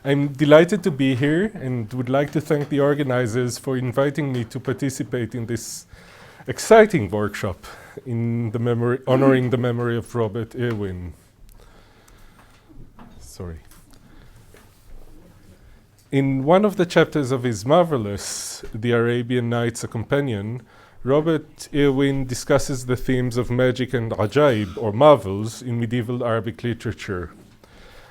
I'm delighted to be here and would like to thank the organizers for inviting me to participate in this exciting workshop in honoring the memory of Robert Irwin. Sorry. In one of the chapters of his marvelous The Arabian Nights: A Companion, Robert Irwin discusses the themes of magic and ʿAjāījib, or marvels, in medieval Arabic literature.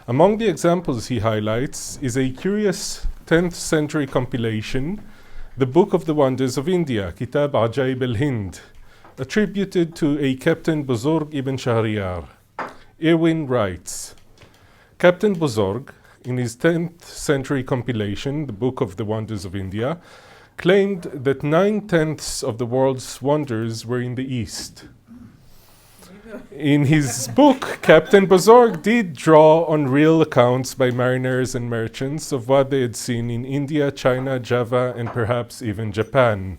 Among the examples he highlights is a curious 10th century compilation, The Book of the Wonders of India, Kitāb ʿAjāījib al-Hind, attributed to a Captain Buzurg ibn Shahriyar. Irwin writes, Captain Buzurg, in his 10th century compilation, The Book of the Wonders of India, claimed that 9/10 of the world's wonders were in the East. In his book, Captain Buzurg did draw on real accounts by mariners and merchants of what they had seen in India, China, Java, and perhaps even Japan.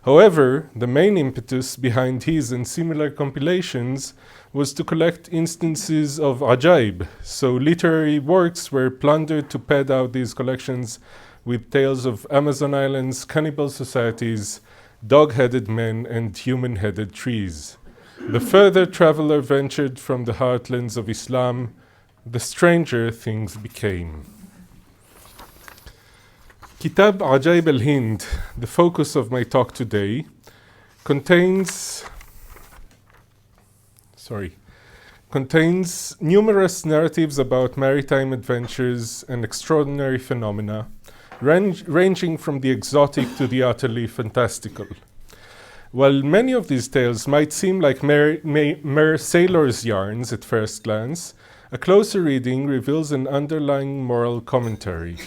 However, the main impetus behind his and similar compilations was to collect instances of ʿAjāījib, so literary works were plundered to pad out these collections with tales of Amazon islands, cannibal societies, dog-headed men, and human-headed trees. The further traveler ventured from the heartlands of Islam, the stranger things became. Kitāb ʿAjāījib al-Hind, the focus of my talk today, contains numerous narratives about maritime adventures and extraordinary phenomena, ranging from the exotic to the utterly fantastical. While many of these tales might seem like mere sailors' yarns at first glance, a closer reading reveals an underlying moral commentary.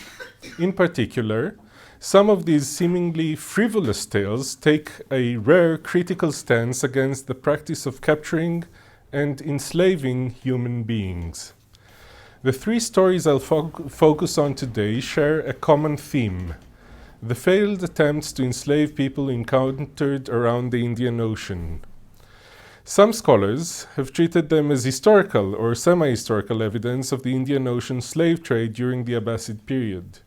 In particular, some of these seemingly frivolous tales take a rare critical stance against the practice of capturing and enslaving human beings. The three stories I'll focus on today share a common theme: the failed attempts to enslave people encountered around the Indian Ocean. Some scholars have treated them as historical or semi-historical evidence of the Indian Ocean slave trade during the Abbasid period.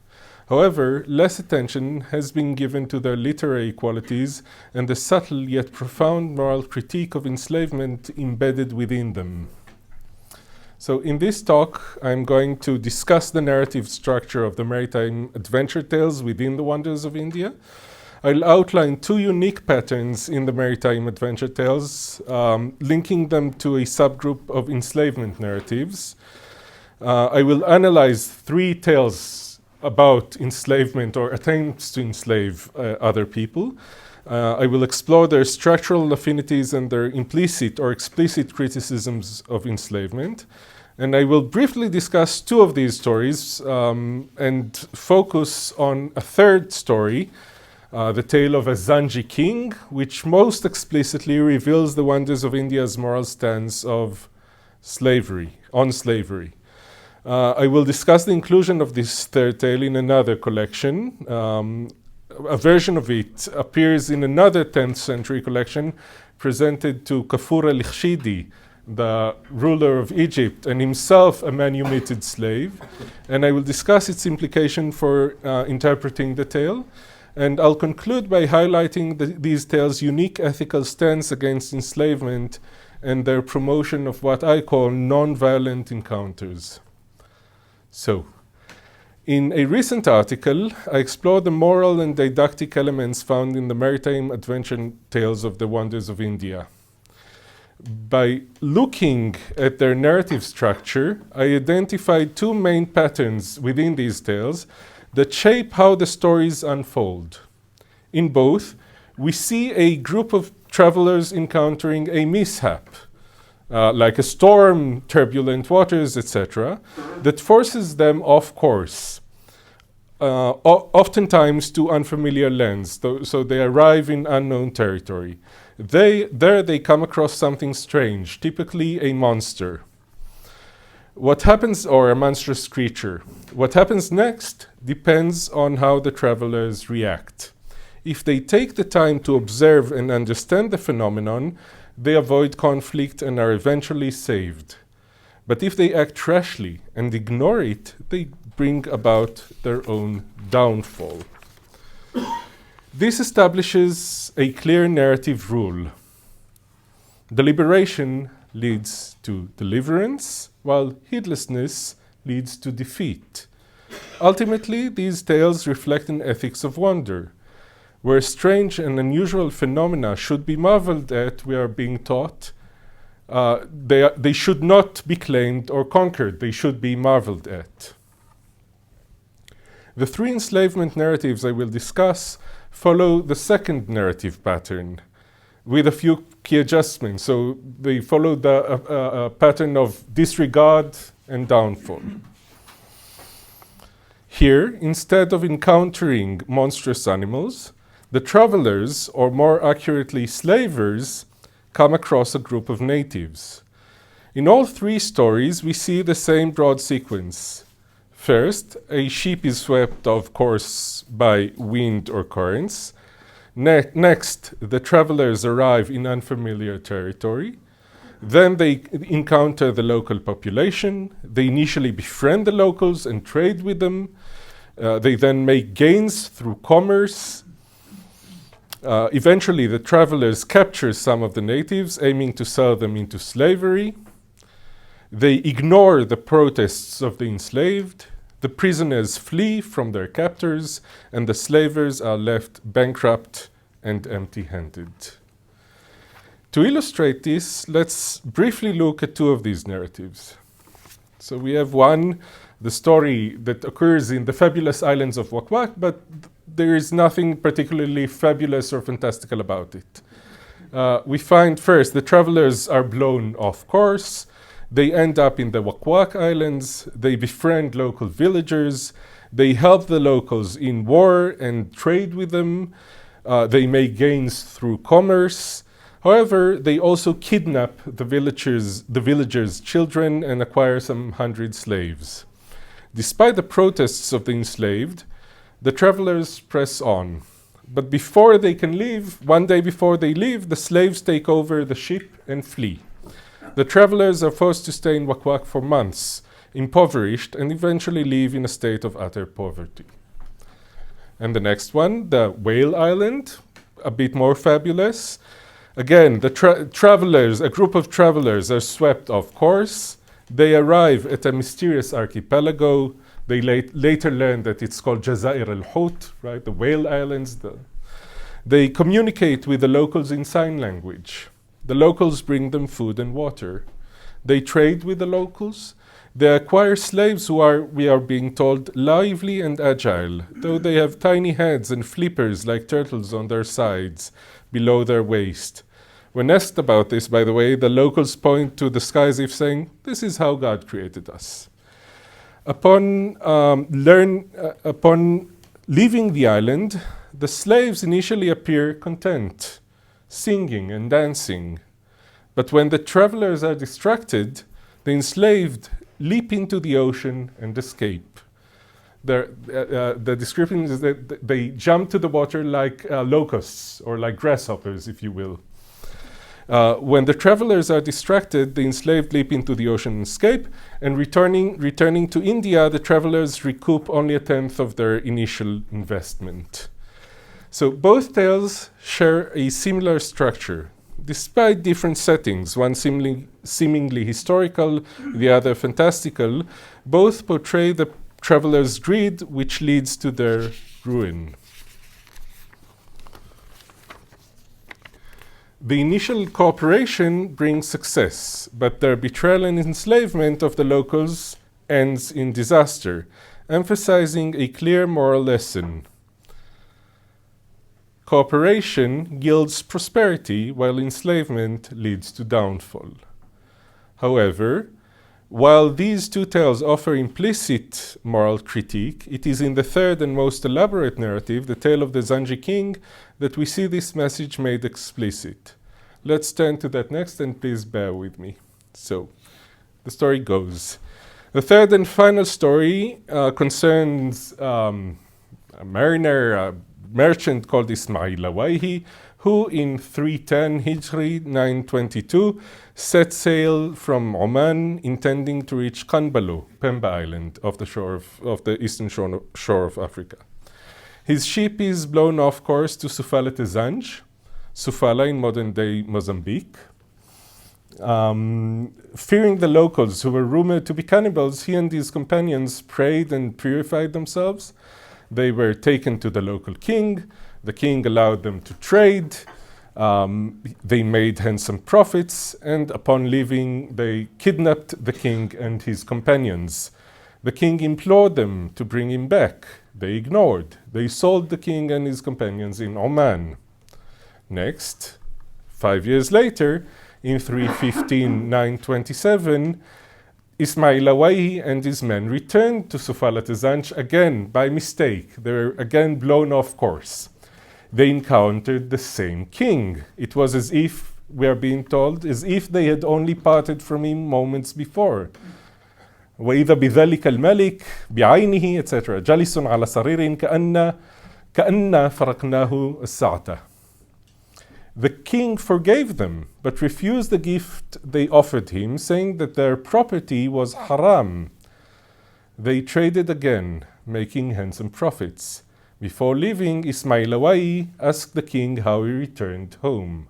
However, less attention has been given to their literary qualities and the subtle yet profound moral critique of enslavement embedded within them. So in this talk, I'm going to discuss the narrative structure of the maritime adventure tales within the Wonders of India. I'll outline two unique patterns in the maritime adventure tales, linking them to a subgroup of enslavement narratives. I will analyze three tales about enslavement or attempts to enslave other people. I will explore their structural affinities and their implicit or explicit criticisms of enslavement. And I will briefly discuss two of these stories and focus on a third story, the tale of a Zanji king, which most explicitly reveals the Wonders of India's moral stance of slavery. I will discuss the inclusion of this third tale in another collection. A version of it appears in another 10th century collection presented to Kafur al-Ikhshidi, the ruler of Egypt, and himself a manumitted slave. And I will discuss its implication for interpreting the tale. And I'll conclude by highlighting these tales' unique ethical stance against enslavement and their promotion of what I call non-violent encounters. So, in a recent article, I explored the moral and didactic elements found in the maritime adventure tales of the Wonders of India. By looking at their narrative structure, I identified two main patterns within these tales that shape how the stories unfold. In both, we see a group of travelers encountering a mishap, like a storm, turbulent waters, etc., that forces them off course, oftentimes to unfamiliar lands, so they arrive in unknown territory. There they come across something strange, typically a monster. What happens, or a monstrous creature. What happens next depends on how the travelers react. If they take the time to observe and understand the phenomenon, they avoid conflict and are eventually saved. But if they act rashly and ignore it, they bring about their own downfall. This establishes a clear narrative rule. Deliberation leads to deliverance, while heedlessness leads to defeat. Ultimately, these tales reflect an ethics of wonder. Where strange and unusual phenomena should be marveled at, we are being taught, they should not be claimed or conquered. They should be marveled at. The three enslavement narratives I will discuss follow the second narrative pattern with a few key adjustments. So they follow the pattern of disregard and downfall. Here, instead of encountering monstrous animals, the travelers, or more accurately slavers, come across a group of natives. In all three stories, we see the same broad sequence. First, a ship is swept off course by wind or currents. Next, the travelers arrive in unfamiliar territory. Then they encounter the local population. They initially befriend the locals and trade with them. They then make gains through commerce. Eventually, the travelers capture some of the natives, aiming to sell them into slavery. They ignore the protests of the enslaved. The prisoners flee from their captors, and the slavers are left bankrupt and empty-handed. To illustrate this, let's briefly look at two of these narratives. So we have one, the story that occurs in the fabulous islands of Wak-Wak, but there is nothing particularly fabulous or fantastical about it. We find first the travelers are blown off course. They end up in the Wak-Wak Islands. They befriend local villagers. They help the locals in war and trade with them. They make gains through commerce. However, they also kidnap the villagers' children and acquire some 100 slaves. Despite the protests of the enslaved, the travelers press on. But before they can leave, one day before they leave, the slaves take over the ship and flee. The travelers are forced to stay in Wak-Wak for months, impoverished, and eventually leave in a state of utter poverty. And the next one, the Whale Island, a bit more fabulous. Again, the travelers, a group of travelers are swept off course. They arrive at a mysterious archipelago. They later learn that it's called Jazair al-Hut, right? The Whale Islands. They communicate with the locals in sign language. The locals bring them food and water. They trade with the locals. They acquire slaves who are, we are being told, lively and agile, though they have tiny heads and flippers like turtles on their sides, below their waist. When asked about this, by the way, the locals point to the sky as if saying, "This is how God created us." Upon leaving the island, the slaves initially appear content, singing and dancing. But when the travelers are distracted, the enslaved leap into the ocean and escape. The description is that they jump to the water like locusts, or like grasshoppers, if you will. When the travelers are distracted, the enslaved leap into the ocean and escape, and returning to India, the travelers recoup only a tenth of their initial investment. So both tales share a similar structure. Despite different settings, one seemingly historical, the other fantastical, both portray the travelers' greed, which leads to their ruin. The initial cooperation brings success, but their betrayal and enslavement of the locals ends in disaster, emphasizing a clear moral lesson. Cooperation yields prosperity, while enslavement leads to downfall. However, while these two tales offer implicit moral critique, it is in the third and most elaborate narrative, the tale of the Zanji king, that we see this message made explicit. Let's turn to that next, and please bear with me. So, the story goes. The third and final story concerns a merchant called Ismail Lawaihi, who in 310 Hijri 922 set sail from Oman, intending to reach Kanbalu, Pemba Island, of the eastern shore of Africa. His ship is blown off course to Sofala Tezanj, Sofala in modern-day Mozambique. Fearing the locals, who were rumored to be cannibals, he and his companions prayed and purified themselves. They were taken to the local king. The king allowed them to trade. They made handsome profits, and upon leaving, they kidnapped the king and his companions. The king implored them to bring him back. They ignored. They sold the king and his companions in Oman. Next, 5 years later, in 315-927, Ismail Awaihi and his men returned to Sofala Tezanj again by mistake. They were again blown off course. They encountered the same king. It was as if, we are being told, as if they had only parted from him moments before. وَإِذَا بِذَلِكَ الْمَلِكِ بِعَيْنِهِ etc. جَلِسٌ عَلَى سَرِيرٍ كَأَنَّ فَرَقْنَاهُ السَّاعَةَ. The king forgave them, but refused the gift they offered him, saying that their property was haram. They traded again, making handsome profits. Before leaving, Ismail Awaihi asked the king how he returned home.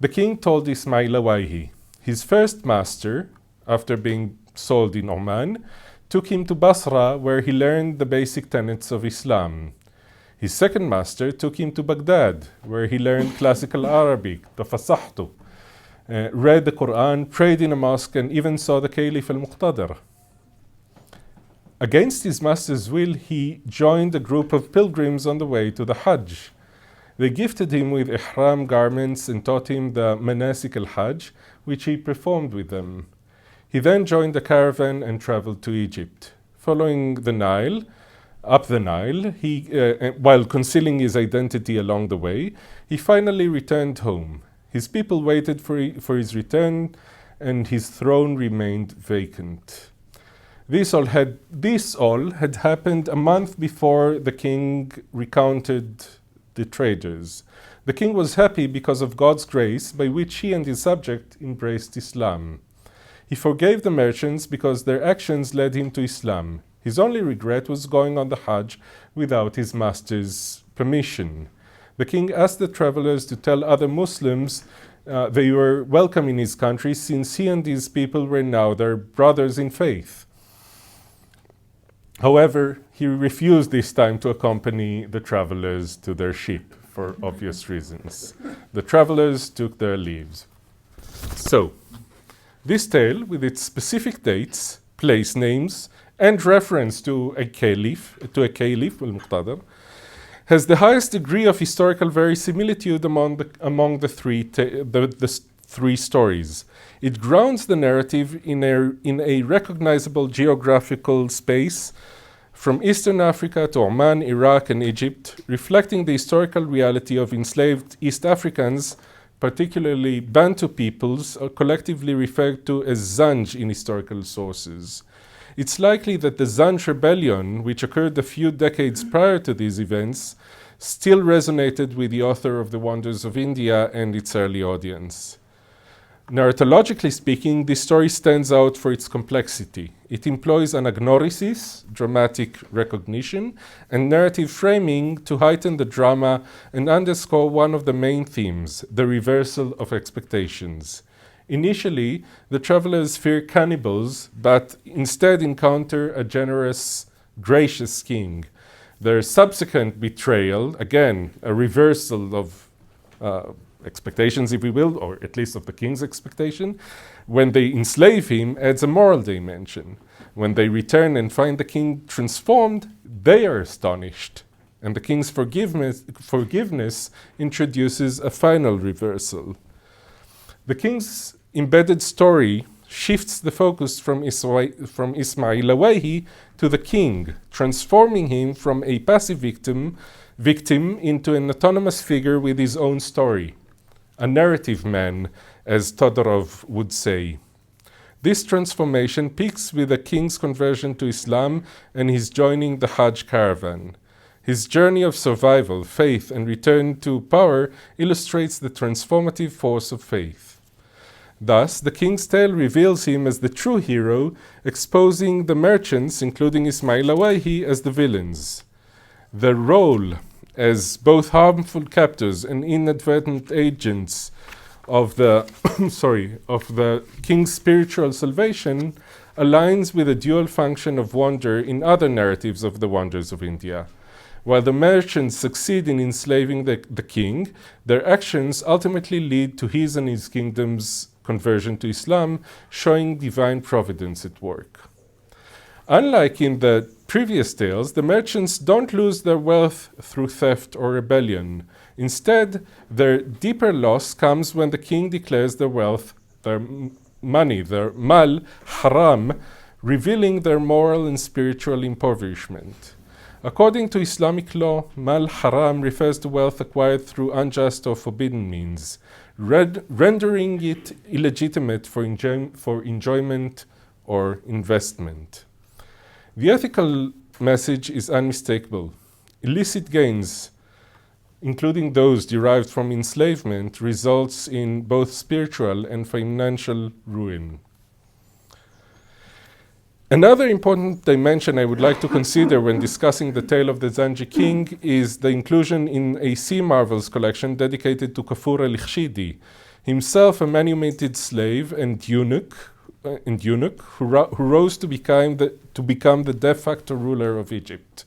The king told Ismail Awaihi, his first master, after being sold in Oman, took him to Basra, where he learned the basic tenets of Islam. His second master took him to Baghdad, where he learned classical Arabic, tafasahtu, read the Quran, prayed in a mosque, and even saw the Caliph al-Muqtadar. Against his master's will, he joined a group of pilgrims on the way to the Hajj. They gifted him with ihram garments and taught him the manasik al-Hajj, which he performed with them. He then joined the caravan and traveled to Egypt. Following the Nile, up the Nile, while concealing his identity along the way, he finally returned home. His people waited for his return, and his throne remained vacant. This all had happened a month before the king recounted the traders. The king was happy because of God's grace, by which he and his subject embraced Islam. He forgave the merchants because their actions led him to Islam. His only regret was going on the Hajj without his master's permission. The king asked the travelers to tell other Muslims they were welcome in his country, since he and his people were now their brothers in faith. However, he refused this time to accompany the travelers to their ship for obvious reasons. The travelers took their leaves. So, this tale, with its specific dates, place names, and reference to a caliph, al-Muqtadar, has the highest degree of historical verisimilitude among the three stories. It grounds the narrative in a recognizable geographical space from Eastern Africa to Oman, Iraq, and Egypt, reflecting the historical reality of enslaved East Africans, particularly Bantu peoples, are collectively referred to as Zanj in historical sources. It's likely that the Zanj rebellion, which occurred a few decades prior to these events, still resonated with the author of The Wonders of India and its early audience. Narratologically speaking, this story stands out for its complexity. It employs anagnorisis, dramatic recognition, and narrative framing to heighten the drama and underscore one of the main themes, the reversal of expectations. Initially, the travelers fear cannibals, but instead encounter a generous, gracious king. Their subsequent betrayal, again, a reversal of expectations, if we will, or at least of the king's expectation, when they enslave him, adds a moral dimension. When they return and find the king transformed, they are astonished, and the king's forgiveness introduces a final reversal. The king's embedded story shifts the focus from Ismail Awaihi to the king, transforming him from a passive victim into an autonomous figure with his own story, a narrative man, as Todorov would say. This transformation peaks with the king's conversion to Islam and his joining the Hajj caravan. His journey of survival, faith, and return to power illustrates the transformative force of faith. Thus, the king's tale reveals him as the true hero, exposing the merchants, including Ismail Awaihi, as the villains. Their role as both harmful captors and inadvertent agents of the of the king's spiritual salvation aligns with the dual function of wonder in other narratives of the wonders of India. While the merchants succeed in enslaving the king, their actions ultimately lead to his and his kingdom's conversion to Islam, showing divine providence at work. Unlike in the previous tales, the merchants don't lose their wealth through theft or rebellion. Instead, their deeper loss comes when the king declares their wealth, their money, their mal, haram, revealing their moral and spiritual impoverishment. According to Islamic law, mal haram refers to wealth acquired through unjust or forbidden means, rendering it illegitimate for enjoyment or investment. The ethical message is unmistakable. Illicit gains, including those derived from enslavement, results in both spiritual and financial ruin. Another important dimension I would like to consider when discussing the tale of the Zanji king is the inclusion in a Sea Marvels collection dedicated to Kafur al-Ikhshidi, himself a manumitted slave and eunuch who rose to become the de facto ruler of Egypt.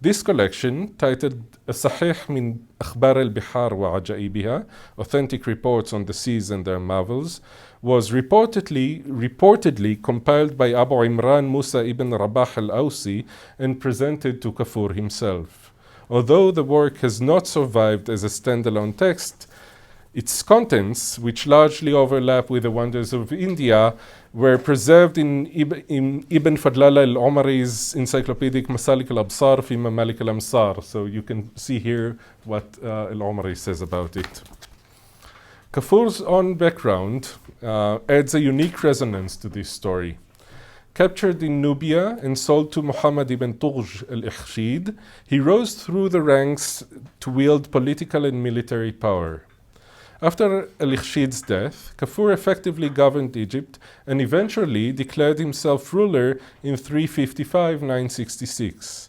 This collection, titled Sahih min Akhbar al-Bihar wa ʿAjā'ibiha, Authentic Reports on the Seas and Their Marvels, was reportedly compiled by Abu Imran Musa ibn Rabah al-Awsi and presented to Kafur himself. Although the work has not survived as a standalone text, its contents, which largely overlap with the wonders of India, were preserved in Ibn Fadlala al-Omari's encyclopedic Masalik al-Absar fi Mamalik al-Amsar. So you can see here what al-Omari says about it. Kafur's own background adds a unique resonance to this story. Captured in Nubia and sold to Muhammad ibn Tughj al-Ikhshid, he rose through the ranks to wield political and military power. After al-Ikhshid's death, Kafur effectively governed Egypt and eventually declared himself ruler in 355-966.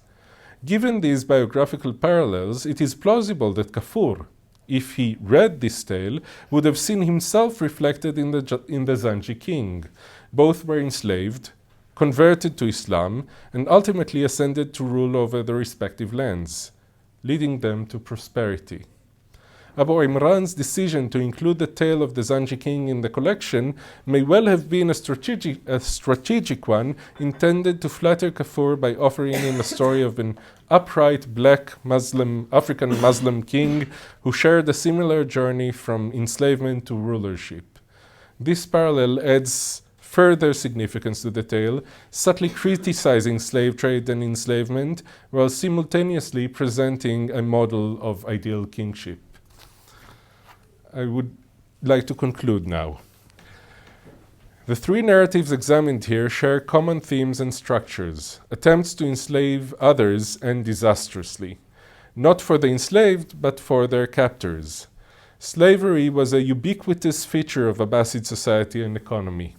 Given these biographical parallels, it is plausible that Kafur, if he read this tale, would have seen himself reflected in the Zanji king. Both were enslaved, converted to Islam, and ultimately ascended to rule over their respective lands, leading them to prosperity. Abu Imran's decision to include the tale of the Zanji king in the collection may well have been a strategic one, intended to flatter Kafur by offering him a story of an upright black African Muslim king who shared a similar journey from enslavement to rulership. This parallel adds further significance to the tale, subtly criticizing slave trade and enslavement, while simultaneously presenting a model of ideal kingship. I would like to conclude now. The three narratives examined here share common themes and structures: attempts to enslave others and disastrously, not for the enslaved, but for their captors. Slavery was a ubiquitous feature of Abbasid society and economy.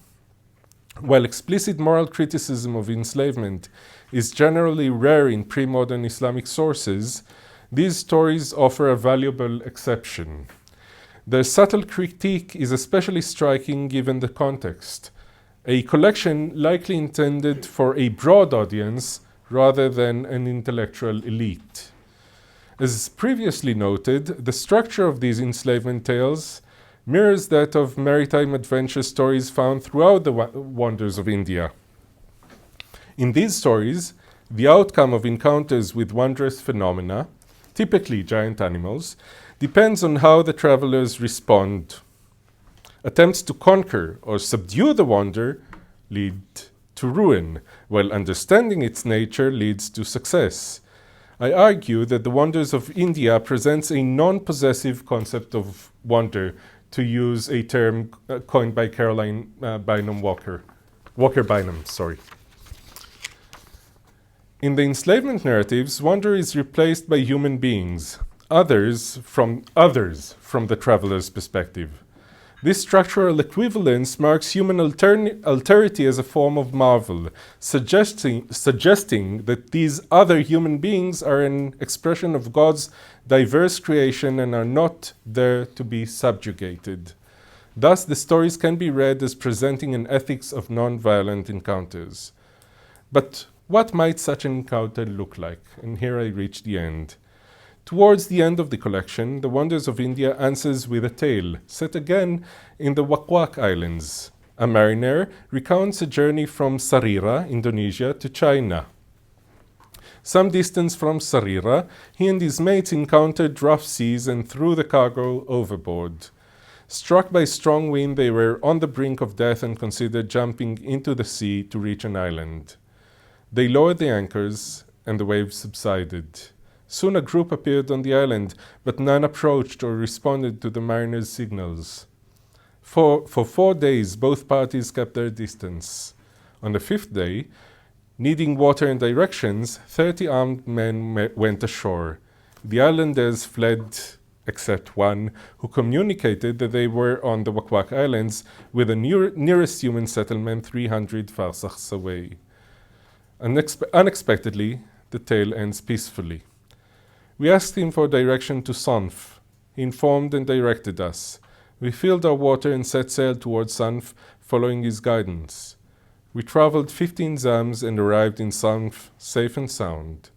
While explicit moral criticism of enslavement is generally rare in pre-modern Islamic sources, these stories offer a valuable exception. Their subtle critique is especially striking given the context, a collection likely intended for a broad audience rather than an intellectual elite. As previously noted, the structure of these enslavement tales mirrors that of maritime adventure stories found throughout the wonders of India. In these stories, the outcome of encounters with wondrous phenomena, typically giant animals, depends on how the travelers respond. Attempts to conquer or subdue the wonder lead to ruin, while understanding its nature leads to success. I argue that the wonders of India presents a non-possessive concept of wonder, to use a term coined by Caroline Bynum Walker. Walker Bynum, sorry. In the enslavement narratives, wonder is replaced by human beings, others from the traveler's perspective. This structural equivalence marks human alterity as a form of marvel, suggesting that these other human beings are an expression of God's diverse creation and are not there to be subjugated. Thus, the stories can be read as presenting an ethics of non-violent encounters. But what might such an encounter look like? And here I reach the end. Towards the end of the collection, The Wonders of India answers with a tale, set again in the Wak-Wak Islands. A mariner recounts a journey from Sarira, Indonesia, to China. Some distance from Sarira, he and his mates encountered rough seas and threw the cargo overboard. Struck by strong wind, they were on the brink of death and considered jumping into the sea to reach an island. They lowered the anchors, and the waves subsided. Soon a group appeared on the island, but none approached or responded to the mariners' signals. For 4 days, both parties kept their distance. On the 5th day, needing water and directions, 30 armed men went ashore. The islanders fled, except one, who communicated that they were on the Wak-Wak Islands with the nearest human settlement 300 farsakhs away. Unexpectedly, the tale ends peacefully. We asked him for direction to Sanf. He informed and directed us. We filled our water and set sail towards Sanf, following his guidance. We traveled 15 zams and arrived in Sanf safe and sound.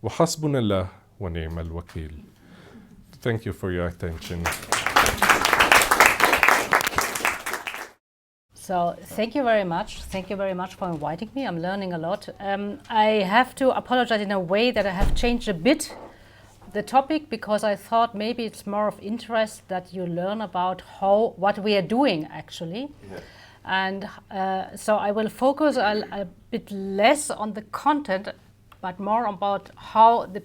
Wa hasbunallah wa ni'mal wakil. Thank you for your attention. So thank you very much. Thank you very much for inviting me. I'm learning a lot. I have to apologize in a way that I have changed a bit the topic, because I thought maybe it's more of interest that you learn about what we are doing actually. Yeah. And so I will focus a bit less on the content, but more about how the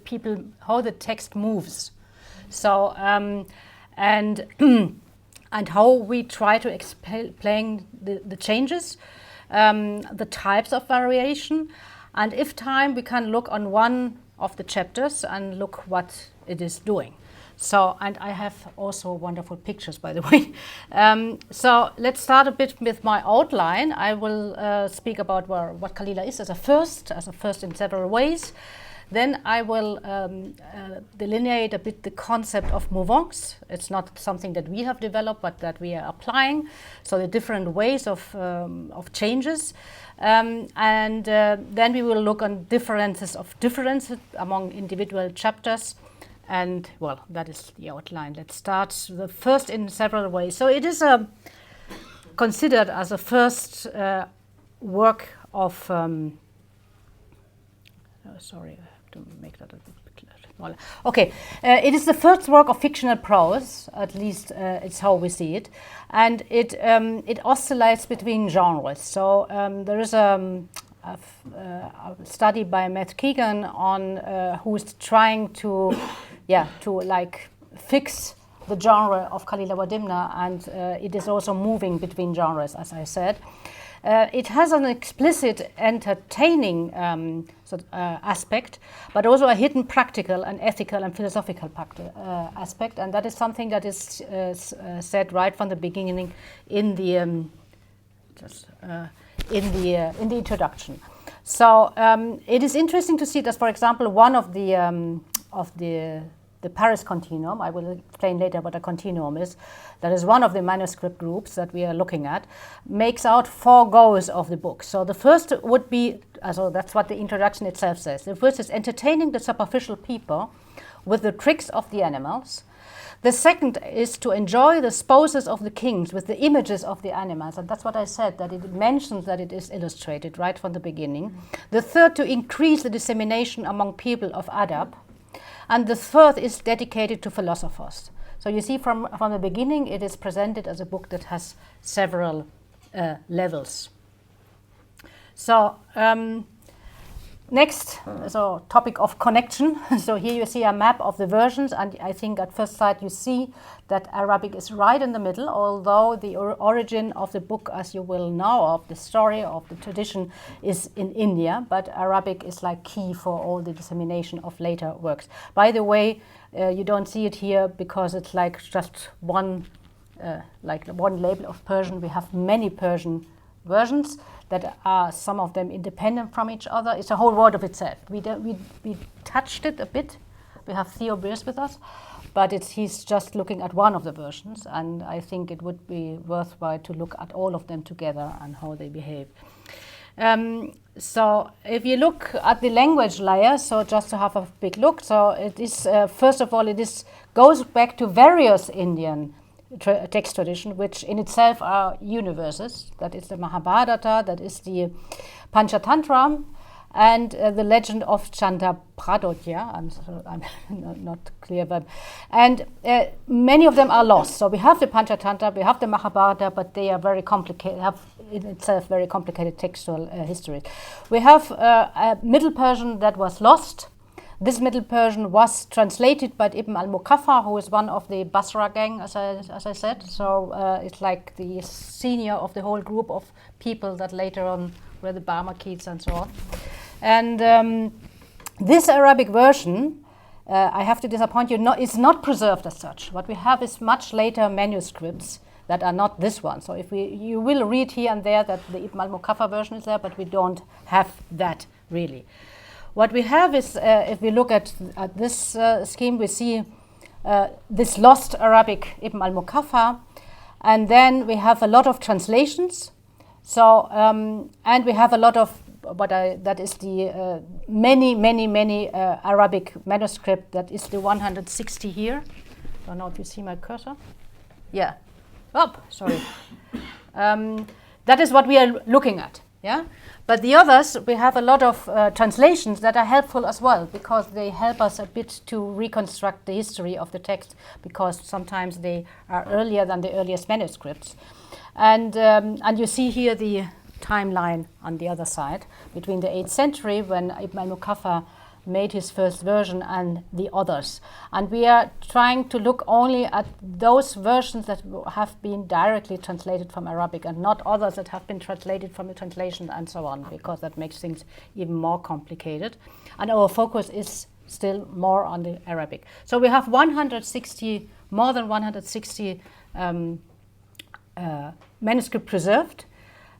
text moves. So and how we try to explain the changes, the types of variation, and if time we can look on one of the chapters and look what it is doing. So, and I have also wonderful pictures, by the way. So let's start a bit with my outline. I will speak about what Kalila is as a first in several ways. Then I will delineate a bit the concept of mouvance. It's not something that we have developed, but that we are applying. So the different ways of changes. And then we will look on differences among individual chapters. And well, that is the outline. Let's start the first in several ways. So it is considered as a first work of, sorry, I have to make that a bit smaller. Okay, it is the first work of fictional prose, at least it's how we see it. And it oscillates between genres. So there is a study by Matt Keegan on who's trying to like fix the genre of Kalila wa Dimna, and it is also moving between genres, as I said. It has an explicit entertaining aspect, but also a hidden practical and ethical and philosophical aspect, and that is something that is said right from the beginning in the introduction. So it is interesting to see that, for example, one of the Paris continuum, I will explain later what a continuum is, that is one of the manuscript groups that we are looking at, makes out 4 goals of the book. So the first would be, so that's what the introduction itself says. The first is entertaining the superficial people with the tricks of the animals. The second is to enjoy the spouses of the kings with the images of the animals, and that's what I said, that it mentions that it is illustrated right from the beginning. The third, to increase the dissemination among people of ʿAjābb. And the fourth is dedicated to philosophers. So you see from the beginning it is presented as a book that has several levels. So Next, so topic of connection. So here you see a map of the versions, and I think at first sight you see that Arabic is right in the middle, although the origin of the book, as you will know, of the story, of the tradition, is in India, but Arabic is like key for all the dissemination of later works. By the way, you don't see it here because it's like just one label of Persian. We have many Persian versions that are some of them independent from each other. It's a whole world of itself. We touched it a bit. We have Theo Beers with us, but he's just looking at one of the versions, and I think it would be worthwhile to look at all of them together and how they behave. So if you look at the language layer, so just to have a big look, so it is, first of all, goes back to various Indian text tradition, which in itself are universes. That is the Mahabharata, that is the Panchatantra, and the legend of Chandapradotya. I'm not clear, but and many of them are lost. So we have the Panchatantra, we have the Mahabharata, but they are very complicated. Have in itself very complicated textual history. We have a Middle Persian that was lost. This Middle Persian was translated by Ibn al-Muqaffa, who is one of the Basra gang, as I said. So it's like the senior of the whole group of people that later on were the Barmakids and so on. And this Arabic version, I have to disappoint you, is not preserved as such. What we have is much later manuscripts that are not this one. So you will read here and there that the Ibn al-Muqaffa version is there, but we don't have that really. What we have is, if we look at this scheme, we see this lost Arabic Ibn al-Muqaffa, and then we have a lot of translations. So, and we have a lot of that is the many Arabic manuscript. That is the 160 here. I don't know if you see my cursor. Yeah. Oh, sorry. That is what we are looking at. Yeah. But the others, we have a lot of translations that are helpful as well, because they help us a bit to reconstruct the history of the text, because sometimes they are earlier than the earliest manuscripts. And you see here the timeline on the other side between the 8th century, when Ibn al-Muqaffa made his first version, and the others. And we are trying to look only at those versions that have been directly translated from Arabic, and not others that have been translated from the translation and so on, because that makes things even more complicated. And our focus is still more on the Arabic. So we have more than 160 manuscript preserved.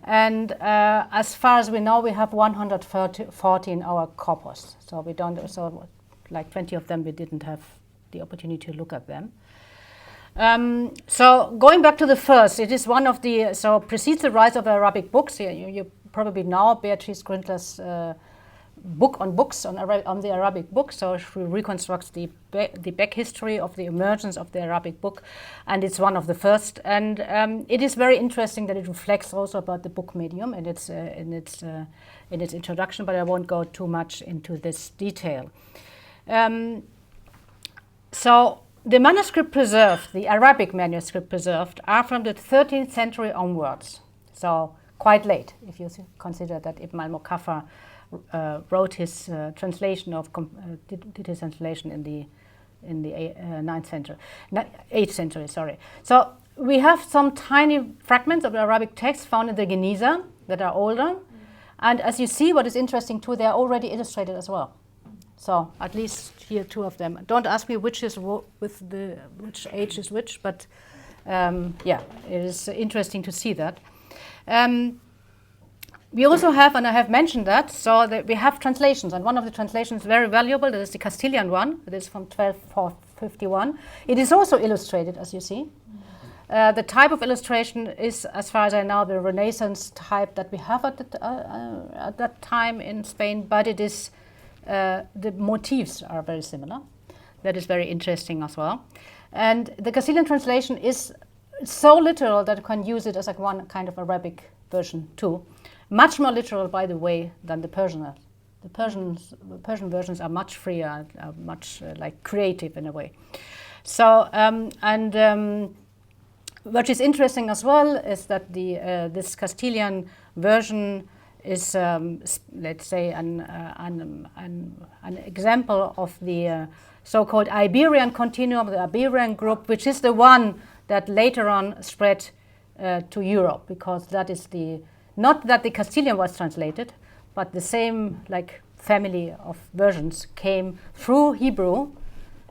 And as far as we know, we have 140 in our corpus. So we don't. So, like 20 of them, we didn't have the opportunity to look at them. So going back to the first, it is one of the precedes the rise of Arabic books. You probably know Beatrice Grindler's book on books on the Arabic book. So she reconstructs the back history of the emergence of the Arabic book, and it's one of the first. And it is very interesting that it reflects also about the book medium in its introduction. But I won't go too much into this detail. So the manuscript preserved, the Arabic manuscript preserved, are from the 13th century onwards. So quite late, if you consider that Ibn al-Muqaffa wrote his translation did his translation in the 8th century. Sorry. So we have some tiny fragments of the Arabic text found in the Geniza that are older, and as you see, what is interesting too, they are already illustrated as well. So at least here 2 of them. Don't ask me which is which age is which, but yeah, it is interesting to see that. We also have, and I have mentioned that, so that we have translations, and one of the translations is very valuable. That is the Castilian one. It is from 1251. It is also illustrated, as you see. The type of illustration is, as far as I know, the Renaissance type that we have at that time in Spain, but it is the motifs are very similar. That is very interesting as well. And the Castilian translation is so literal that you can use it as like one kind of Arabic version too. Much more literal, by the way, than the Persian. The Persian versions are much freer, much like creative in a way. So, what is interesting as well is that this Castilian version is let's say an example of the so-called Iberian continuum, the Iberian group, which is the one that later on spread to Europe, because that is not that the Castilian was translated, but the same like family of versions came through Hebrew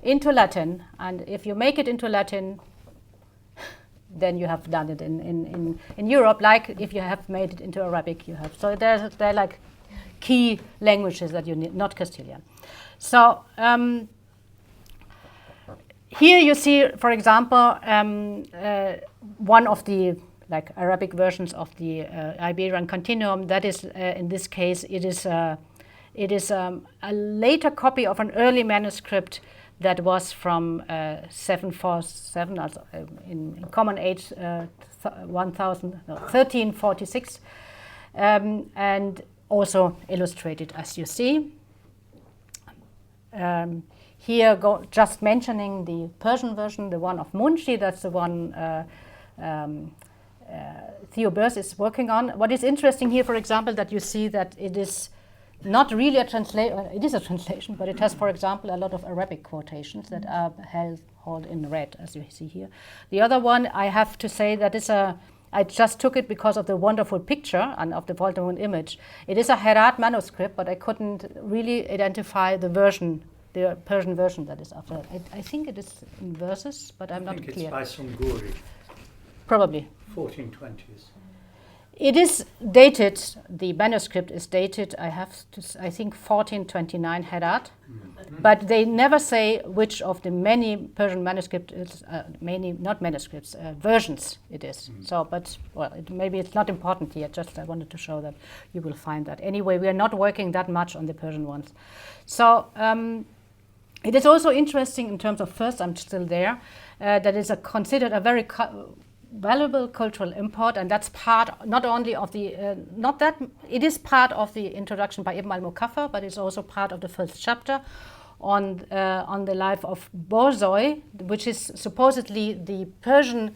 into Latin, and if you make it into Latin, then you have done it in Europe, like if you have made it into Arabic, you have. So they're like key languages that you need, not Castilian. So here you see, for example, one of the like Arabic versions of the Iberian continuum. That is, in this case, it is a later copy of an early manuscript that was from 747, also in Common Age 1346, and also illustrated, as you see. Here, just mentioning the Persian version, the one of Munshi, that's the one Theo Bers is working on. What is interesting here, for example, that you see that it is not really a translation, it is a translation, but it has, for example, a lot of Arabic quotations that are held in red, as you see here. The other one, I have to say that is I just took it because of the wonderful picture and of the Volta-Moon image. It is a Herat manuscript, but I couldn't really identify the version, the Persian version that is after. I think it is in verses, but I'm not clear. I think it's by Sunguri. Probably. 1420s. It is dated, the manuscript is dated, I think 1429 Herat, but they never say which of the many Persian manuscripts, versions it is. So, but, well, maybe it's not important here, just I wanted to show that you will find that. Anyway, we are not working that much on the Persian ones. So, it is also interesting in terms of, first, I'm still there, that is considered a very valuable cultural import, and that's part not only of the it is part of the introduction by Ibn al-Mukaffar, but it's also part of the first chapter on the life of Borzoi, which is supposedly the Persian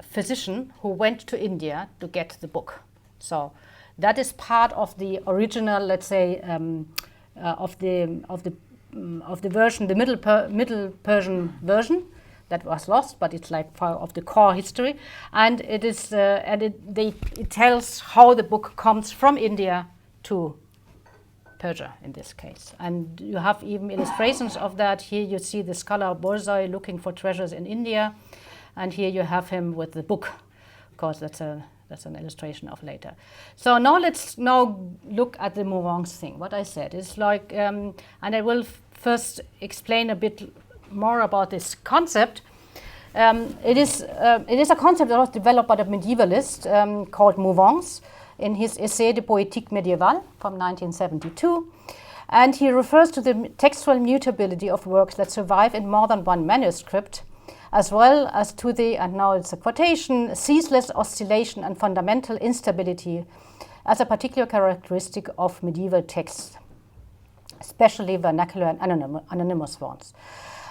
physician who went to India to get the book. So that is part of the original, let's say, of the version, the Middle Persian version. That was lost, but it's like part of the core history, and it is it tells how the book comes from India to Persia in this case, and you have even illustrations of that. Here you see the scholar Borzoi looking for treasures in India, and here you have him with the book. Of course, that's an illustration of later. So now let's look at the Mouvance thing. What I said is like, and I will first explain a bit more about this concept. It is a concept that was developed by the medievalist called Mouvance in his Essai de Poétique Médiévale from 1972, and he refers to the textual mutability of works that survive in more than one manuscript, as well as to the, and now it's a quotation, ceaseless oscillation and fundamental instability as a particular characteristic of medieval texts, especially vernacular and anonymous ones.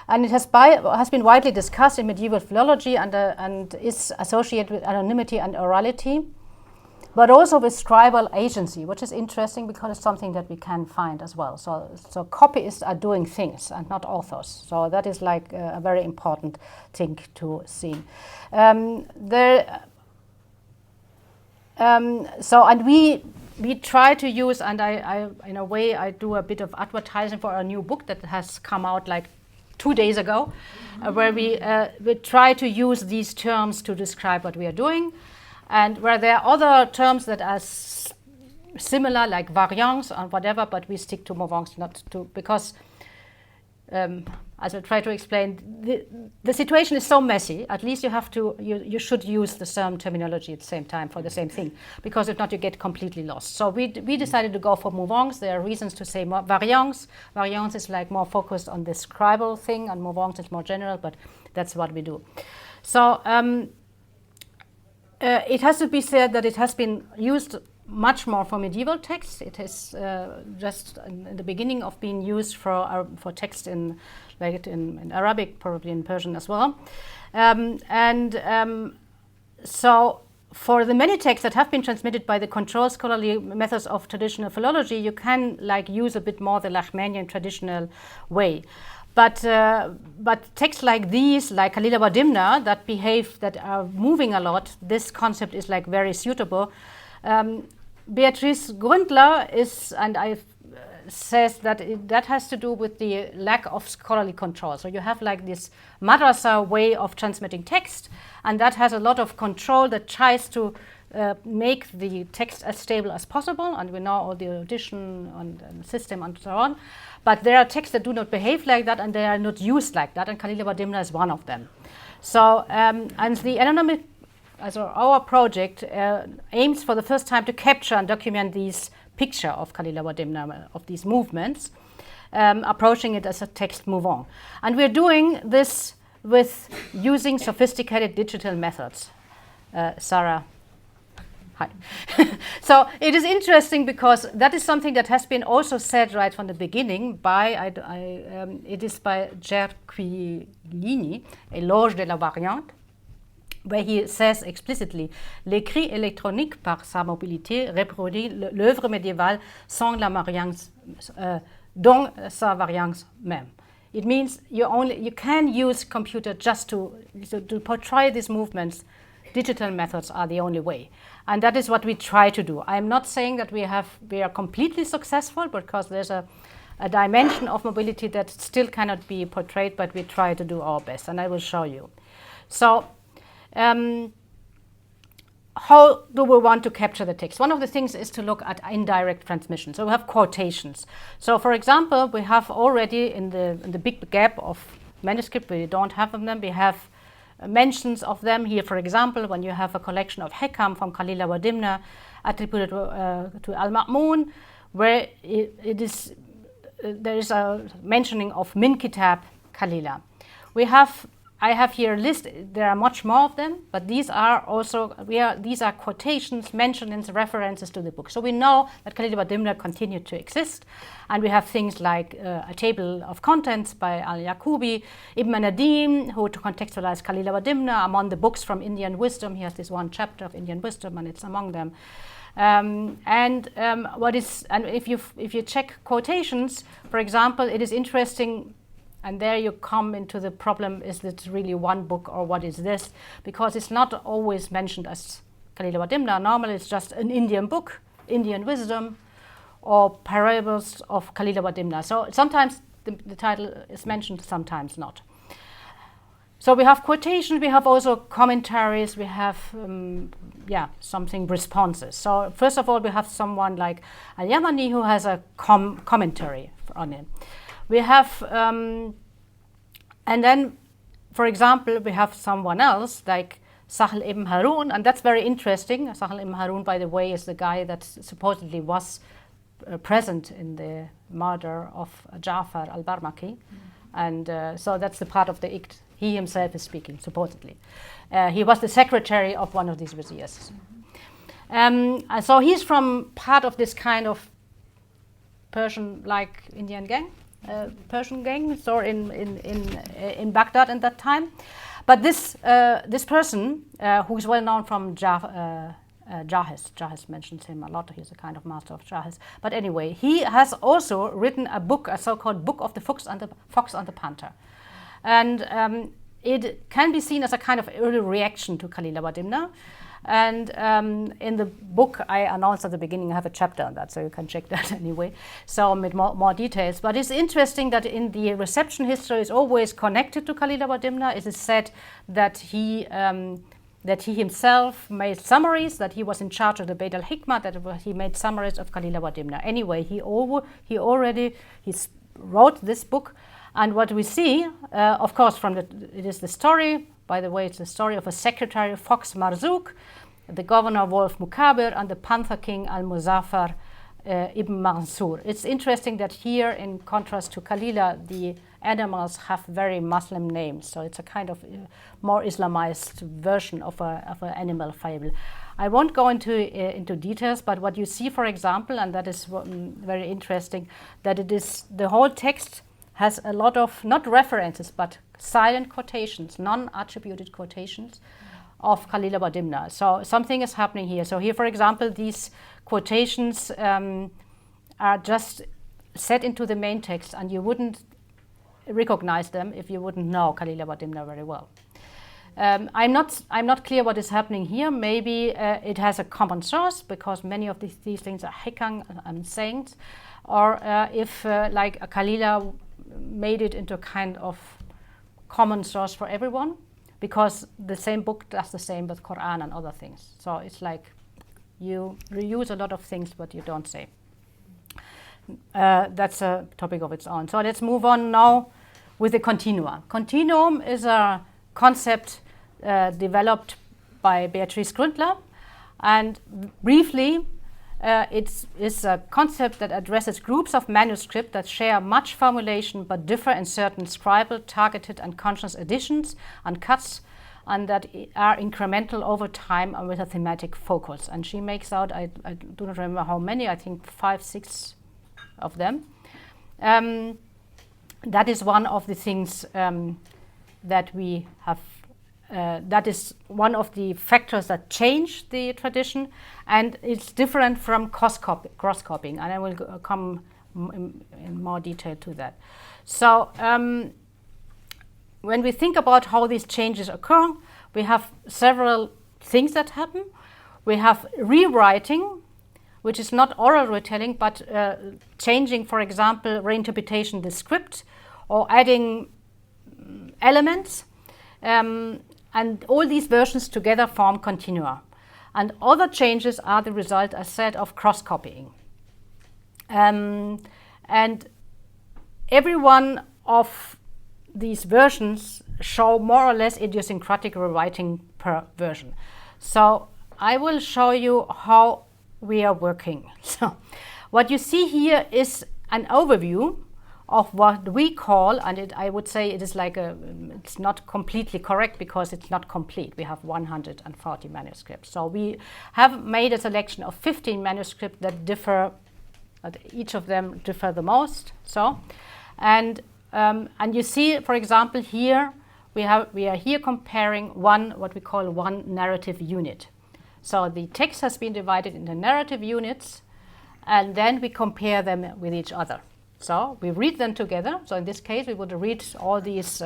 And it has been widely discussed in medieval philology and is associated with anonymity and orality, but also with scribal agency, which is interesting because it's something that we can find as well. So copyists are doing things and not authors. So that is like a very important thing to see. And we try to use, and I in a way I do a bit of advertising for a new book that has come out like 2 days ago, where we try to use these terms to describe what we are doing, and where there are other terms that are similar, like variance or whatever, but we stick to Mouvance, not to, because as I try to explain, the situation is so messy. At least you should use the same terminology at the same time for the same thing, because if not, you get completely lost. So we decided to go for Mouvance. There are reasons to say variance. Variance is like more focused on the scribal thing, and Mouvance is more general, but that's what we do. So it has to be said that it has been used much more for medieval texts. It is just in the beginning of being used for text in Arabic, probably in Persian as well. So for the many texts that have been transmitted by the controlled scholarly methods of traditional philology, you can like use a bit more the Lachmanian traditional way. But texts like these, like Kalila wa Dimna, that behave, that are moving a lot, this concept is like very suitable. Beatrice Grundler is, and I says that that has to do with the lack of scholarly control. So you have like this madrasa way of transmitting text, and that has a lot of control that tries to make the text as stable as possible, and we know all the addition and system and so on. But there are texts that do not behave like that, and they are not used like that, and Kalila wa Dimna is one of them. So, and the anonymous, also our project aims for the first time to capture and document these picture of Kalila wa Dimna, of these movements, approaching it as a text mouvant. And we're doing this with using sophisticated digital methods. Sarah, hi. So it is interesting because that is something that has been also said right from the beginning by, it is by Gerquilini, Éloge de la variante, where he says explicitly, l'écrit électronique par sa mobilité reproduit l'œuvre médiévale sans la variance, dans sa variance même. It means you can use computer just to portray these movements. Digital methods are the only way, and that is what we try to do. I'm not saying that we are completely successful, because there's a dimension of mobility that still cannot be portrayed, but we try to do our best, and I will show you. So. How do we want to capture the text? One of the things is to look at indirect transmission. So we have quotations. So for example, we have already in the big gap of manuscript, we don't have them, we have mentions of them here. For example, when you have a collection of Hekam from Kalila wa Dimna attributed to Al-Ma'mun, where there is a mentioning of Min Kitāb Kalila. I have here a list. There are much more of them, but these are also these are quotations, mentions, references to the book. So we know that Kalila wa Dimna continued to exist, and we have things like a table of contents by al-Yaqubi, Ibn Nadim, who to contextualize Kalila wa Dimna among the books from Indian wisdom. He has this one chapter of Indian wisdom, and it's among them. And if you check quotations, for example, it is interesting. And there you come into the problem, is it really one book or what is this? Because it's not always mentioned as Kalila wa Dimna. Normally it's just an Indian book, Indian wisdom, or parables of Kalila wa Dimna. So sometimes the title is mentioned, sometimes not. So we have quotations, we have also commentaries, we have something responses. So first of all, we have someone like al-Yamani who has a commentary on it. We have, and then, for example, we have someone else like Sahl ibn Harun, and that's very interesting. Sahl ibn Harun, by the way, is the guy that supposedly was present in the murder of Ja'far al-Barmaki. And so that's the part of the Iqd. He himself is speaking, supposedly. He was the secretary of one of these viziers. So he's from part of this kind of Persian-like Indian gang. Persian gang, so in Baghdad at that time. But this person, who is well known from Jahiz mentions him a lot. He's a kind of master of Jahiz. But anyway, he has also written a book, a so-called Book of the Fox and the Panther. And it can be seen as a kind of early reaction to Kalila wa Dimna. And in the book, I announced at the beginning, I have a chapter on that, so you can check that anyway. So with more details. But it's interesting that in the reception history is always connected to Kalila wa Dimna. It is said that he himself made summaries, that he was in charge of the Bayt al-Hikmah, that he made summaries of Kalila wa Dimna. Anyway, he already wrote this book. And what we see, of course, it is the story. By the way, it's the story of a secretary, Fox Marzouk, the governor Wolf Mukabir, and the Panther king Al-Muzaffar ibn Mansur. It's interesting that here, in contrast to Kalila, the animals have very Muslim names. So it's a kind of more Islamized version of an animal fable. I won't go into details, but what you see, for example, and that is very interesting, that it is the whole text has a lot of, not references, but silent quotations, non-attributed quotations of Kalila bar Dimna. So something is happening here. So here, for example, these quotations are just set into the main text, and you wouldn't recognize them if you wouldn't know Kalila bar Dimna very well. I'm not clear what is happening here. Maybe it has a common source, because many of these things are hikang and sayings, or if like a Kalila made it into a kind of common source for everyone, because the same book does the same with Quran and other things. So it's like you reuse a lot of things, but you don't say. That's a topic of its own. So let's move on now with the continua. Continuum is a concept developed by Beatrice Gründler, and briefly it's a concept that addresses groups of manuscripts that share much formulation but differ in certain scribal, targeted and conscious additions and cuts, and that are incremental over time and with a thematic focus. And she makes out, I do not remember how many, I think 5, 6 of them. That is one of the things that we have. That is one of the factors that change the tradition, and it's different from cross-copying, and I will come in more detail to that. So when we think about how these changes occur, we have several things that happen. We have rewriting, which is not oral retelling, but changing, for example, reinterpretation of the script, or adding elements. And all these versions together form continua. And other changes are the result, as said, of cross-copying. And every one of these versions show more or less idiosyncratic rewriting per version. So I will show you how we are working. So what you see here is an overview of what we call, and I would say it is like it's not completely correct because it's not complete. We have 140 manuscripts. So we have made a selection of 15 manuscripts that differ, each of them differ the most. So, and you see, for example, here we are here comparing what we call one narrative unit. So the text has been divided into narrative units, and then we compare them with each other. So we read them together. So in this case, we would read all these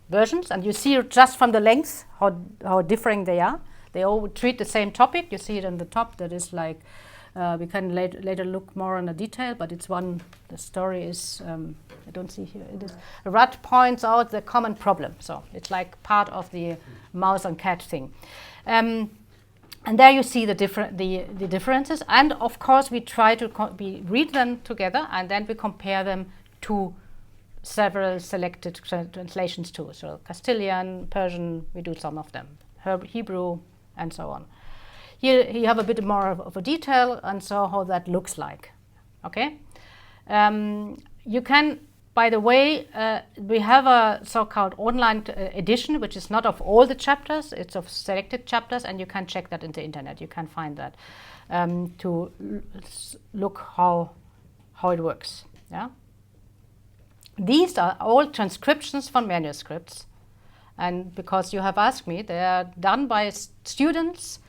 versions, and you see just from the length how differing they are. They all treat the same topic. You see it on the top. That is like we can later look more on the detail, but it's one. The story is I don't see here. It is Rat points out the common problem. So it's like part of the mouse and cat thing. And there you see the differences, and of course we try to read them together, and then we compare them to several selected translations too. So Castilian, Persian, we do some of them, Hebrew, and so on. Here you have a bit more of a detail, and so how that looks like. Okay, you can. By the way, we have a so-called online edition, which is not of all the chapters, it's of selected chapters, and you can check that in the internet. You can find that to look how it works. Yeah. These are all transcriptions from manuscripts, and because you have asked me, they are done by students.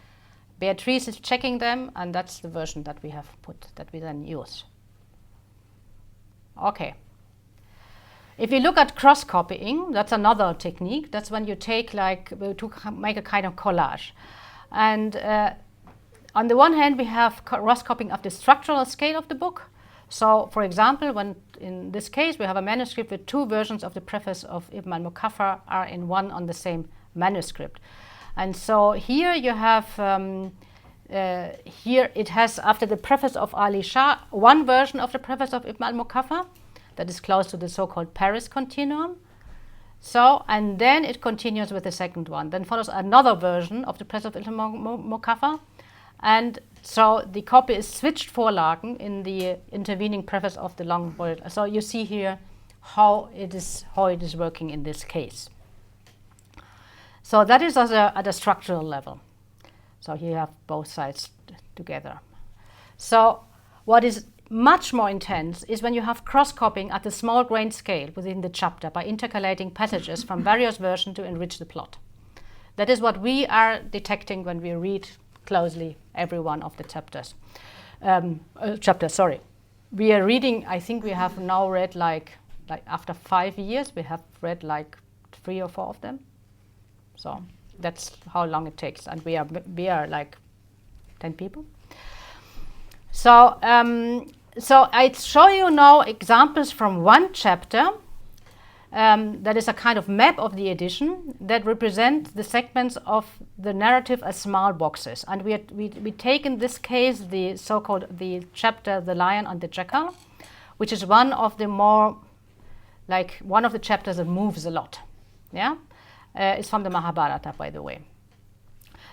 Beatrice is checking them, and that's the version that we have put, that we then use. Okay. If you look at cross-copying, that's another technique. That's when you take to make a kind of collage. And on the one hand, we have cross-copying of the structural scale of the book. So, for example, when in this case we have a manuscript with 2 versions of the preface of Ibn al-Mukaffar are in one on the same manuscript. And so here you have, here it has, after the preface of Ali Shah, one version of the preface of Ibn al-Mukaffar, that is close to the so-called Paris continuum. So, and then it continues with the second one. Then follows another version of the preface of Ibn al-Mukaffar. And so the copy is switched Vorlagen in the intervening preface of the long bold. So you see here how it is working in this case. So that is at a structural level. So here you have both sides together. So what is much more intense is when you have cross-copying at the small grain scale within the chapter by intercalating passages from various versions to enrich the plot. That is what we are detecting when we read closely every one of the chapters. We are reading, I think we have now read like after 5 years, we have read like 3 or 4 of them. So that's how long it takes, and we are like 10 people. So so I show you now examples from one chapter that is a kind of map of the edition that represent the segments of the narrative as small boxes. And we take in this case the so-called the chapter "The Lion and the Jackal," which is one of the more like one of the chapters that moves a lot. Yeah, it's from the Mahabharata, by the way.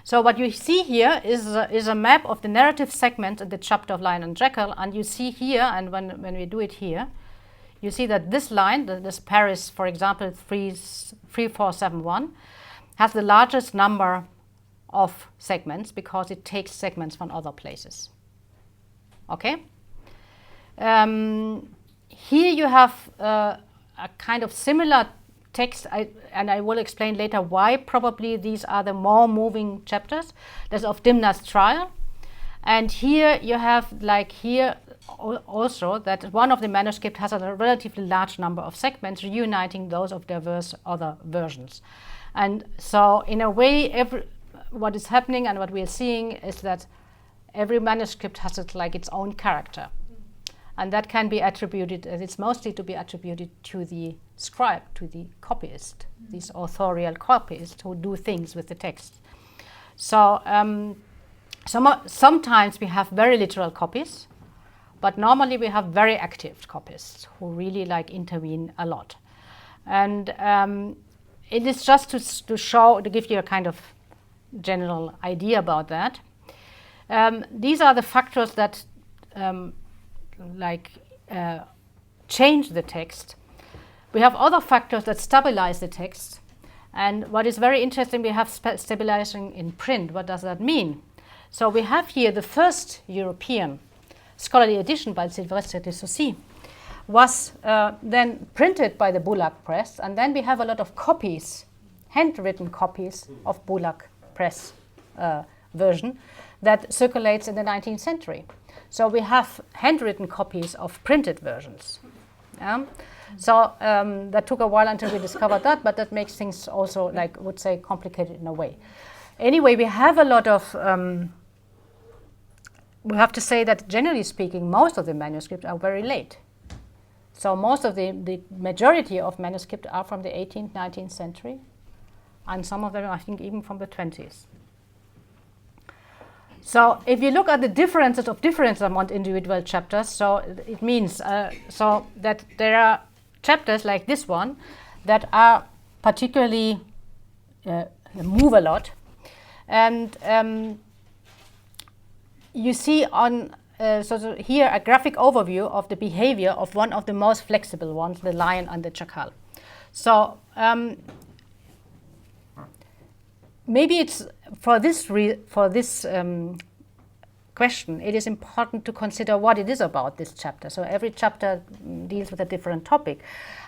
So what you see here is a map of the narrative segment in the chapter of Lion and Jackal, and you see here, and when we do it here, you see that this line, this Paris, for example, 3471, has the largest number of segments because it takes segments from other places. Okay? Here you have a kind of similar text, and I will explain later why probably these are the more moving chapters. That's of Dimna's trial. And here you have, like here also, that one of the manuscripts has a relatively large number of segments reuniting those of diverse other versions. And so in a way, what is happening and what we are seeing is that every manuscript has its own character. And that can be attributed, it's mostly to be attributed to the scribe, to the copyist, these authorial copyists who do things with the text. So sometimes we have very literal copies, but normally we have very active copyists who really intervene a lot. And it is just to give you a kind of general idea about that. These are the factors that change the text. We have other factors that stabilize the text. And what is very interesting, we have stabilizing in print. What does that mean? So we have here the first European scholarly edition by Sylvestre de Saussy was then printed by the Bulak Press, and then we have a lot of copies, handwritten copies of Bulak Press version that circulates in the 19th century. So we have handwritten copies of printed versions. So that took a while until we discovered that, but that makes things also, would say, complicated in a way. Anyway, we have a lot of, we have to say that generally speaking, most of the manuscripts are very late. So most of the majority of manuscripts are from the 18th, 19th century, and some of them, I think, even from the 20s. So if you look at the differences among individual chapters, so it means so that there are chapters like this one that are particularly move a lot. And you see on so here a graphic overview of the behavior of one of the most flexible ones, the lion and the jackal. So maybe it's for this question, it is important to consider what it is about this chapter. So every chapter deals with a different topic.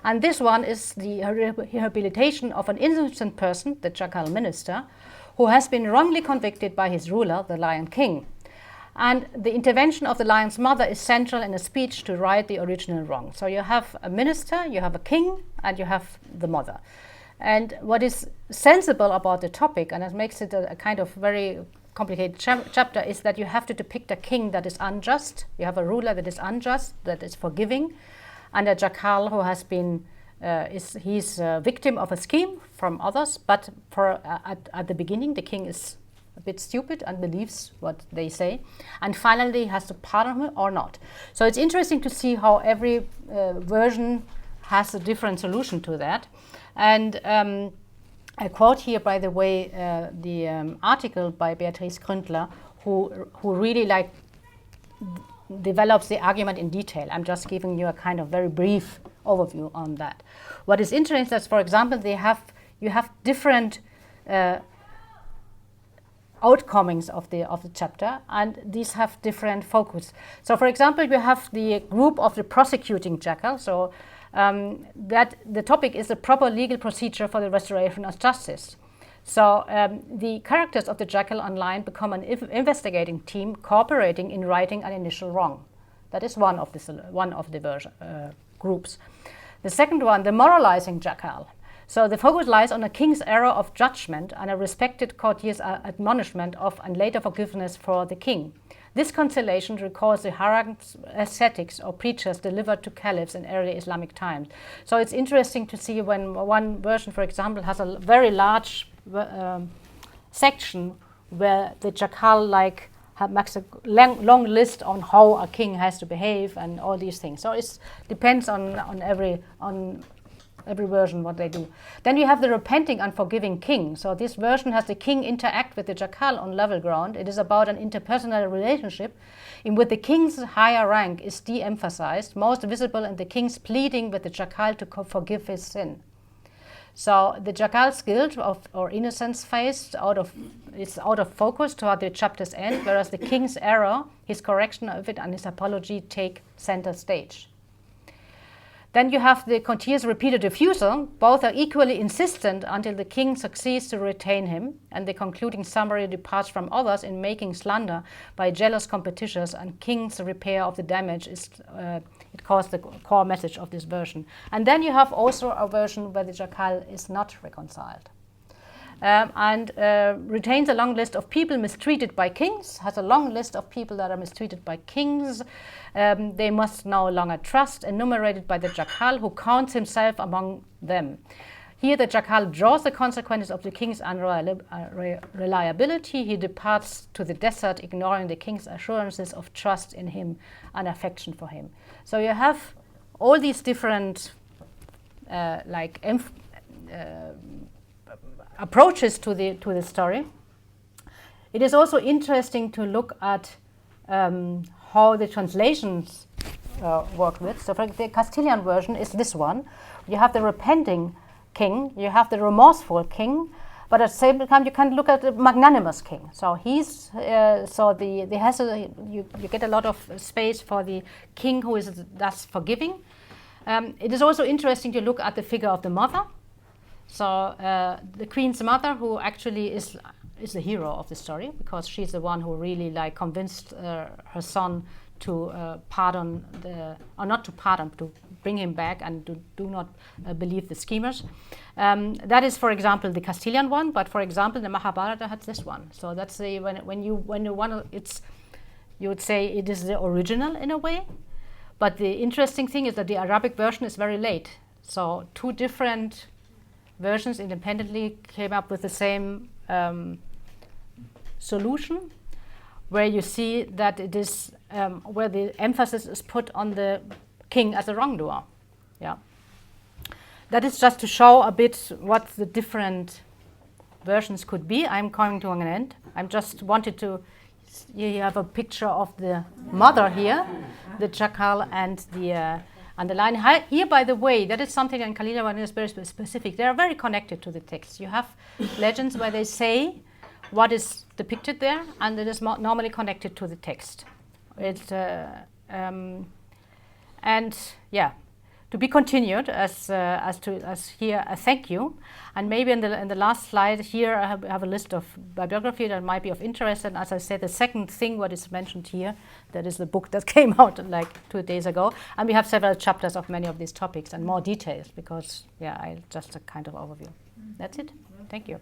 And this one is the rehabilitation of an innocent person, the jackal minister, who has been wrongly convicted by his ruler, the Lion King. And the intervention of the lion's mother is central in a speech to right the original wrong. So you have a minister, you have a king, and you have the mother. And what is sensible about the topic, and it makes it a kind of very complicated chapter, is that you have to depict a king that is unjust. You have a ruler that is unjust, that is forgiving, and a jackal who has been he's a victim of a scheme from others. But at the beginning, the king is a bit stupid and believes what they say, and finally he has to pardon him or not. So it's interesting to see how every version has a different solution to that. And I quote here, by the way, the article by Beatrice Gründler, who really develops the argument in detail. I'm just giving you a kind of very brief overview on that. What is interesting is, for example, you have different outcomings of the chapter, and these have different focus. So, for example, you have the group of the prosecuting jackal. So that the topic is the proper legal procedure for the restoration of justice. So the characters of the jackal online become an investigating team cooperating in righting an initial wrong. That is one of the groups. The second one, the moralizing jackal. So the focus lies on a king's error of judgment and a respected courtier's admonishment of and later forgiveness for the king. This consolation recalls the harangues, ascetics or preachers delivered to caliphs in early Islamic times. So it's interesting to see when one version, for example, has a very large section where the jackal makes a long list on how a king has to behave and all these things. So it depends on every version what they do. Then you have the repenting and forgiving king. So this version has the king interact with the jackal on level ground. It is about an interpersonal relationship in which the king's higher rank is de-emphasized, most visible in the king's pleading with the jackal to forgive his sin. So the jackal's guilt or innocence is out of focus toward the chapter's end, whereas the king's error, his correction of it, and his apology take center stage. Then you have the courtier's repeated refusal. Both are equally insistent until the king succeeds to retain him, and the concluding summary departs from others in making slander by jealous competitors, and king's repair of the damage is it caused the core message of this version. And then you have also a version where the jackal is not reconciled. And retains a long list of people mistreated by kings, has a long list of people that are mistreated by kings. They must no longer trust, enumerated by the jackal, who counts himself among them. Here the jackal draws the consequences of the king's unreliability. He departs to the desert, ignoring the king's assurances of trust in him and affection for him. So you have all these different approaches to the story. It is also interesting to look at how the translations work with. So for the Castilian version is this one. You have the repenting king, you have the remorseful king, but at the same time you can look at the magnanimous king. So he's you get a lot of space for the king who is thus forgiving. It is also interesting to look at the figure of the mother. So the queen's mother, who actually is the hero of the story, because she's the one who really convinced her son to to bring him back and do not believe the schemers. That is, for example, the Castilian one. But for example, the Mahabharata has this one. So that's the when you want to, you would say it is the original in a way. But the interesting thing is that the Arabic version is very late. So two different versions independently came up with the same solution, where you see that it is where the emphasis is put on the king as a wrongdoer. Yeah, that is just to show a bit what the different versions could be. I'm coming to an end. I just wanted to. You have a picture of the mother here, the jackal, and the line. Here, by the way, that is something in Kalila one is very specific. They are very connected to the text. You have legends where they say what is depicted there, and it is normally connected to the text. It's and yeah, to be continued as here a thank you, and maybe in the last slide here I have a list of bibliography that might be of interest. And as I said, the second thing what is mentioned here, that is the book that came out 2 days ago, and we have several chapters of many of these topics and more details, because just a kind of overview. That's it. Thank you.